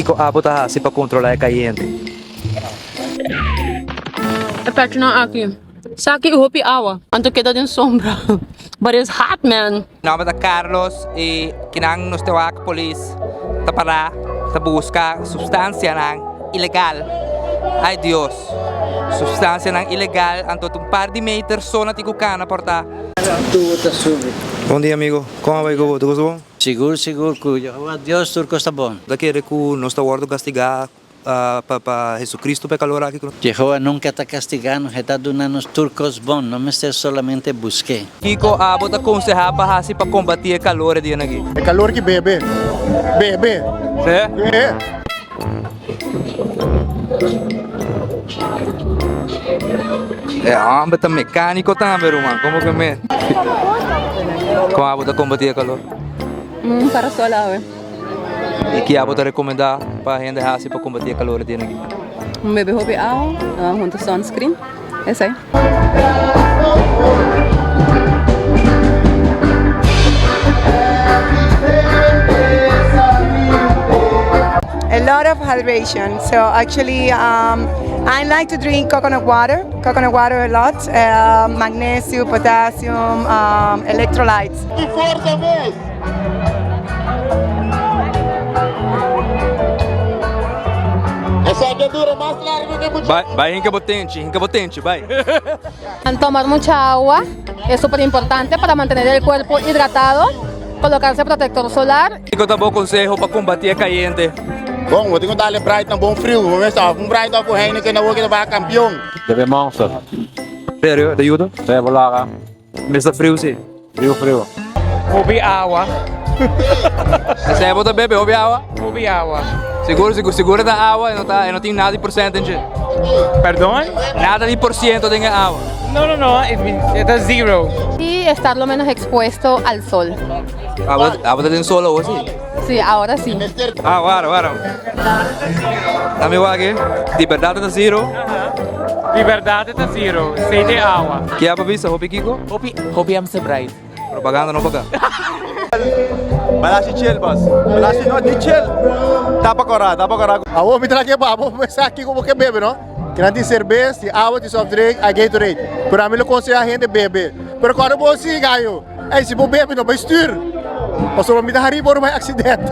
Kiko abot si para controlar a caliente. Epete na aqui. Sa aqui hopi awa. Anto queda din sombra. But it's hot, man. Nome da Carlos e kinang nos tewak polis tapara ta busca substancia nang ilegal. Ai Dios. Substancia nang ilegal anto um par de meter só na ticukana porta. Bom dia, amigo. Como vai, Gobo? Tudo bom? Seguro, seguro, cujo. Deus, turco está bom. Daqui é que nós está guardando castigar para Jesus Cristo pecador aqui. Jehová nunca está castigando, está dando os turcos bom, não me esté solamente busque. Kiko abot aconselhar para hasi para combater o calor de aqui. É calor que bebe. Bebe. Certo? É. É, ambata mecânico também, mano. Como que me? Como abot a combater o calor? Para sola, we. E que abot a recomendar para gente hasi para combater o calor de aqui. Bebe hopi awa. Junto sunscreen. Essa aí. A lot of hydration. So actually, I like to drink coconut water a lot, magnesium, potassium, electrolytes. Vai, hinca potente, vai. Tomar mucha agua es súper importante para mantener el cuerpo hidratado, colocarse protector solar. Kiko tá bom conselho para combater a caliente. Bom, vou ter que dar Bright um bom frio. Vamos ver só. Bright com Heineken na boca vai campeão. Deve monster. Sério, te ajuda? Saya bola Mas está frio, sim. frio. Hobi awa. Você é bota bebe, ouve água. Hobi awa. Segura da água, não tem nada de porcentagem. Perdão? Nada de porcento tem água. No. It's zero. Y estar lo menos expuesto al sol. Água tem solo ou assim? Sí, ahora sí. Agora. Dame aqui. Liberdade da zero. Liberdade tá zero. Sede awa. Que é para vista, Hopi Kiko? Hobi am se bright. Propaganda não paga. Balasi chill, boss. Balasi no di chill. Tapa korar. Ah, vou me trazer aqui, vou começar aqui com o que bebe, não? Que não tem cerveja, tem água, tem soft drink, a Gatorade. Para mim, eu conselho a gente beber. Mas quando eu vou assim, ganho. Aí, se eu bebe, não vai estir. Mas se eu me dar raiva, não vai acidente.